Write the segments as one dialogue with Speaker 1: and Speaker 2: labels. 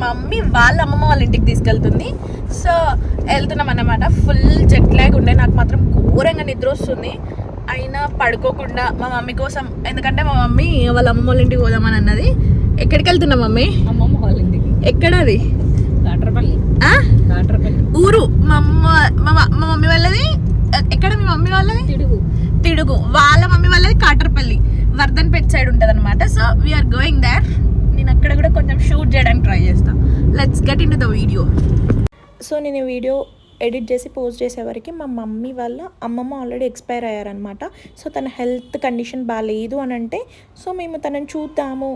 Speaker 1: Mummy వాళ్ళ అమ్మమ్మ వాళ్ళ ఇంటికి తీసుకెళ్తుంది. సో వెళ్తున్నాం అన్నమాట. ఫుల్ జెట్ లాగ్ ఉండే, నాకు మాత్రం ఘోరంగా నిద్ర వస్తుంది. అయినా పడుకోకుండా మా మమ్మీ కోసం, ఎందుకంటే మా మమ్మీ వాళ్ళ అమ్మమ్మ వాళ్ళ ఇంటికి పోదామని అన్నది. ఎక్కడికి వెళ్తున్నాం మమ్మీ?
Speaker 2: అమ్మమ్మ వాళ్ళ ఇంటికి.
Speaker 1: ఎక్కడ అది?
Speaker 2: కాట్రపల్లి.
Speaker 1: ఊరు మా మమ్మీ వాళ్ళది. ఎక్కడ మీ మమ్మీ వాళ్ళది? తిడుగు. వాళ్ళ మమ్మీ వాళ్ళది కాట్రపల్లి, వర్ధన్పేట సైడ్ ఉంటుంది అనమాట. So we're going there. నేను అక్కడ కూడా కొంచెం షూట్ చేయడానికి ట్రై చేస్తాను. Let's get into the video. So నేను వీడియో ఎడిట్ చేసి పోస్ట్ చేసేవరకు మా మమ్మీ వాళ్ళ అమ్మమ్మ ఆల్రెడీ ఎక్స్పైర్ అయ్యారనమాట. సో తన హెల్త్ కండిషన్ బాగాలేదు అని అంటే, సో మేము తనని చూద్దాము,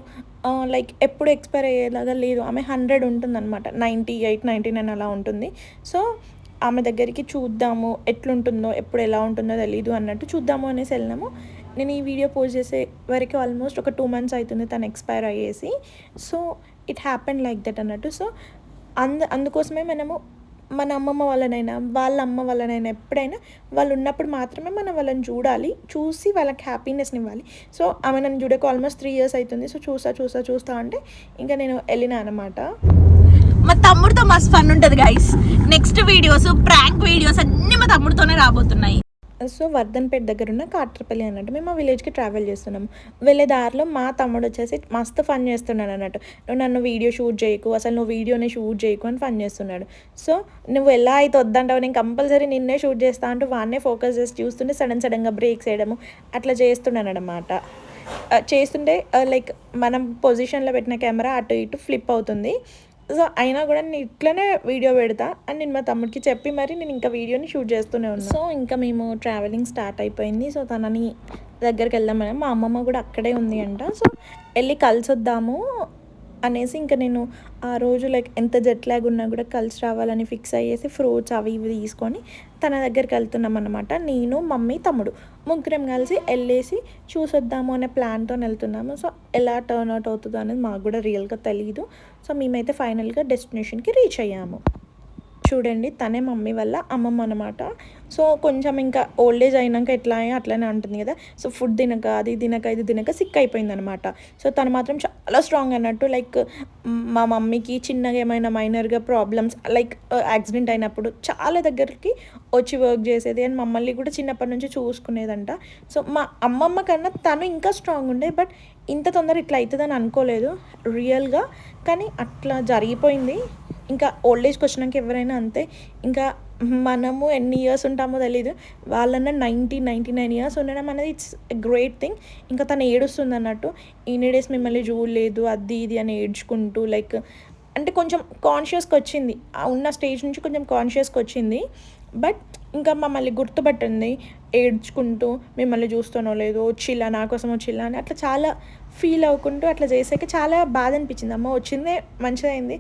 Speaker 1: లైక్ ఎప్పుడు ఎక్స్పైర్ అయ్యేలాగా లేదు. ఆమె 100 ఉంటుందన్నమాట, 98, 99 అలా ఉంటుంది. సో ఆమె దగ్గరికి చూద్దాము ఎట్లుంటుందో, ఎప్పుడు ఎలా ఉంటుందో తెలీదు అన్నట్టు చూద్దాము అనేసి వెళ్ళినాము. నేను ఈ వీడియో పోస్ట్ చేసే వరకు ఆల్మోస్ట్ ఒక 2 months అవుతుంది తను ఎక్స్పైర్ అయ్యేసి. So it happen like that అన్నట్టు. సో అందుకోసమే మనము మన అమ్మమ్మ వాళ్ళనైనా వాళ్ళ అమ్మ వాళ్ళనైనా ఎప్పుడైనా వాళ్ళు ఉన్నప్పుడు మాత్రమే మనం వాళ్ళని చూడాలి, చూసి వాళ్ళకి హ్యాపీనెస్ని ఇవ్వాలి. సో ఆమె నన్ను చూడక ఆల్మోస్ట్ 3 years అవుతుంది. సో చూస్తా అంటే ఇంకా నేను వెళ్ళినా అనమాట. మా తమ్ముడితో మస్తు ఫన్ ఉంటుంది guys. Next videos, prank videos అన్నీ మా తమ్ముడితోనే రాబోతున్నాయి. సో వర్ధన్పేట దగ్గర ఉన్న కాట్రపల్లి అన్నట్టు మేము ఆ విలేజ్కి ట్రావెల్ చేస్తున్నాము. వెళ్ళే దారిలో మా తమ్ముడు వచ్చేసి మస్తు ఫన్ చేస్తున్నాడు అన్నట్టు. నువ్వు నన్ను వీడియో షూట్ చేయకు, అసలు నువ్వు వీడియోనే షూట్ చేయకు అని ఫన్ చేస్తున్నాడు. సో నువ్వు ఎలా అయితే వద్దంటావు, నేను కంపల్సరీ నిన్నే షూట్ చేస్తా అంటూ వాడినే ఫోకస్ చేసి చూస్తుంటే సడన్గా బ్రేక్స్ వేయడము అట్లా చేస్తున్నాడు అనమాట. చేస్తుంటే లైక్ మనం పొజిషన్లో పెట్టిన కెమెరా అటు ఇటు ఫ్లిప్ అవుతుంది. సో అయినా కూడా నేను ఇట్లనే వీడియో పెడతా అని నేను మా తమ్ముడికి చెప్పి మరి నేను ఇంకా వీడియోని షూట్ చేస్తూనే ఉన్నాను. సో ఇంకా మేము ట్రావెలింగ్ స్టార్ట్ అయిపోయింది. సో తనని దగ్గరికి వెళ్దామని, మా అమ్మమ్మ కూడా అక్కడే ఉంది అంట. సో వెళ్ళి కలిసి వద్దాము అనేసి ఇంకా నేను ఆ రోజు లైక్ ఎంత జెట్ లాగ్ ఉన్నా కూడా కలిసి రావాలని ఫిక్స్ అయ్యేసి ఫ్రూట్స్ అవి ఇవి తీసుకొని తన దగ్గరికి వెళ్తున్నాం అనమాట. నేను, మమ్మీ, తమ్ముడు ముగ్గురం కలిసి వెళ్ళేసి చూసొద్దాము అనే ప్లాన్తో వెళ్తున్నాము. సో ఎలా టర్న్ అవుట్ అవుతుందో అనేది మాకు కూడా రియల్గా తెలియదు. సో మేమైతే ఫైనల్గా డెస్టినేషన్కి రీచ్ అయ్యాము. చూడండి తనే మమ్మీ వల్ల అమ్మమ్మ అనమాట. సో కొంచెం ఇంకా ఓల్డ్ ఏజ్ అయినాక ఎట్లా అట్లనే ఉంటుంది కదా. సో ఫుడ్ తినక అది తినక ఇది తినక సిక్ అయిపోయింది అనమాట. సో తను మాత్రం చాలా స్ట్రాంగ్ అన్నట్టు. లైక్ మా మమ్మీకి చిన్నగా ఏమైనా మైనర్గా ప్రాబ్లమ్స్ లైక్ యాక్సిడెంట్ అయినప్పుడు చాలా దగ్గరికి వచ్చి వర్క్ చేసేది అండ్ మమ్మల్ని కూడా చిన్నప్పటి నుంచి చూసుకునేదంట. సో మా అమ్మమ్మ కన్నా తను ఇంకా స్ట్రాంగ్ ఉండే, బట్ ఇంత తొందర ఇట్లా అవుతుందని అనుకోలేదు రియల్గా. కానీ అట్లా జరిగిపోయింది. ఇంకా ఓల్డ్ ఏజ్కి వచ్చినాక ఎవరైనా అంతే. ఇంకా మనము ఎన్ని ఇయర్స్ ఉంటామో తెలీదు, వాళ్ళన్నా 99 years ఉండడం అనేది ఇట్స్ ఎ గ్రేట్ థింగ్. ఇంకా తను ఏడుస్తుంది అన్నట్టు, ఇన్ని డేస్ మిమ్మల్ని చూడలేదు అది ఇది అని ఏడ్చుకుంటూ లైక్ అంటే కొంచెం కాన్షియస్కి వచ్చింది, ఉన్న స్టేజ్ నుంచి కొంచెం కాన్షియస్కి వచ్చింది. బట్ ఇంకా మమ్మల్ని గుర్తుపట్టింది ఏడ్చుకుంటూ, మిమ్మల్ని చూస్తానో లేదో వచ్చిల్లా నా కోసం వచ్చిల్లా అని అట్లా చాలా ఫీల్ అవ్వకుంటూ అట్లా చేసాక చాలా బాధ అనిపించింది. అమ్మ వచ్చిందే మంచిదైంది,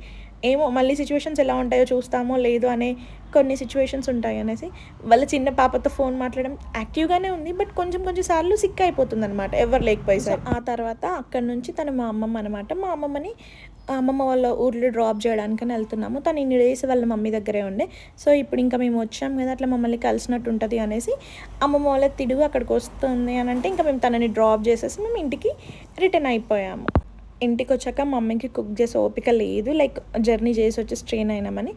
Speaker 1: ఏమో మళ్ళీ సిచ్యువేషన్స్ ఎలా ఉంటాయో చూస్తామో లేదో అనే కొన్ని సిచ్యువేషన్స్ ఉంటాయి అనేసి. వాళ్ళ చిన్న పాపతో ఫోన్ మాట్లాడడం యాక్టివ్గానే ఉంది, బట్ కొంచెం సార్లు సిక్ అయిపోతుంది అనమాట ఎవరు లేకపోయేసారి. ఆ తర్వాత అక్కడ నుంచి తను మా అమ్మమ్మ అనమాట. మా అమ్మమ్మని అమ్మమ్మ వాళ్ళ ఊర్లో డ్రాప్ చేయడానికని వెళ్తున్నాము. తను ఇన్ని డేస్ వాళ్ళ మమ్మీ దగ్గరే ఉండే. సో ఇప్పుడు ఇంకా మేము వచ్చాం కదా, అట్లా మమ్మల్ని కలిసినట్టు ఉంటుంది అనేసి అమ్మమ్మ వాళ్ళ తిడుగు అక్కడికి వస్తుంది అని అంటే ఇంకా మేము తనని డ్రాప్ చేసేసి మేము ఇంటికి రిటర్న్ అయిపోయాము. ఇంటికి వచ్చాక మమ్మీకి కుక్ చేసే ఓపిక లేదు, లైక్ జర్నీ చేసి వచ్చి స్ట్రెయిన్ అయినామని.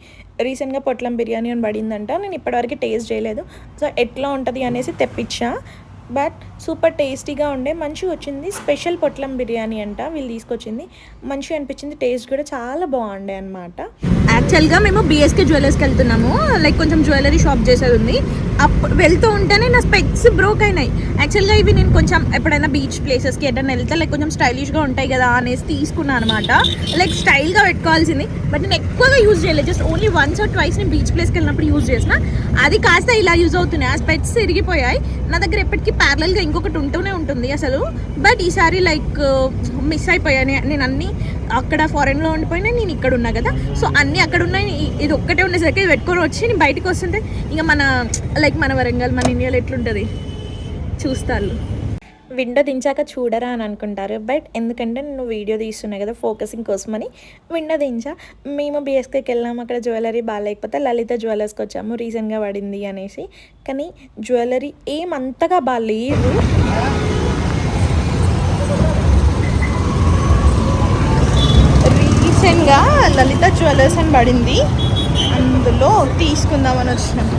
Speaker 1: రీసెంట్గా పొట్లం బిర్యానీ అని పడిందంట, నేను ఇప్పటివరకు టేస్ట్ చేయలేదు. సో ఎట్లా ఉంటుంది అనేసి తెప్పించా, బట్ సూపర్ టేస్టీగా ఉండే, మంచిగా వచ్చింది. స్పెషల్ పొట్లం బిర్యానీ అంట వీళ్ళు తీసుకొచ్చింది, మంచిగా అనిపించింది. టేస్ట్ కూడా చాలా బాగుండే అనమాట. యాక్చువల్గా మేము బిఎస్కే జ్యువెలర్స్కి వెళ్తున్నాము, లైక్ కొంచెం జ్యువెలరీ షాప్ చేసేది ఉంది. అప్పుడు వెళ్తూ ఉంటేనే నా స్పెక్స్ బ్రోక్ అయినాయి. యాక్చువల్గా ఇవి నేను కొంచెం ఎప్పుడైనా బీచ్ ప్లేసెస్కి ఎటైనా వెళ్తే లైక్ కొంచెం స్టైలిష్గా ఉంటాయి కదా అనేసి తీసుకున్నాను అనమాట. లైక్ స్టైల్గా పెట్టుకోవాల్సింది, బట్ నేను ఎక్కువగా యూజ్ చేయలేదు. Just only once or twice నేను బీచ్ ప్లేస్కి వెళ్ళినప్పుడు యూజ్ చేసిన, అది కాస్త ఇలా యూజ్ అవుతున్నాయి. ఆ స్పెక్స్ ఇరిగిపోయాయి. నా దగ్గర ఎప్పటికీ ప్యారలల్గా ఇంకొకటి ఉంటూనే ఉంటుంది అసలు, బట్ ఈసారి లైక్ మిస్ అయిపోయాను. నేను అన్నీ అక్కడ ఫారెన్లో ఉండిపోయినా, నేను ఇక్కడ ఉన్నా కదా, సో అన్నీ అక్కడ ఉన్నాయి. ఇది ఒక్కటే ఉండేసరికి ఇది పెట్టుకొని వచ్చి నేను బయటకు వస్తుంటే ఇంకా మన వరంగల్ మన ఇండియాలో ఎట్లుంటుంది చూస్తారు. విండో దించాక చూడరా అని అనుకుంటారు, బట్ ఎందుకంటే నేను వీడియో తీస్తున్నా కదా ఫోకసింగ్ కోసమని విండో దించా. మేము బిఎస్కేకి వెళ్ళాము, అక్కడ జ్యువెలరీ బాగాలేకపోతే లలిత జ్యువెలర్స్కి వచ్చాము, రీసెంట్గా పడింది అనేసి. కానీ జ్యువెలరీ ఏమంతగా బాగాలేదు. రీసెంట్గా లలిత జ్యువెలర్స్ అని పడింది, అందులో తీసుకుందామని వచ్చినాం.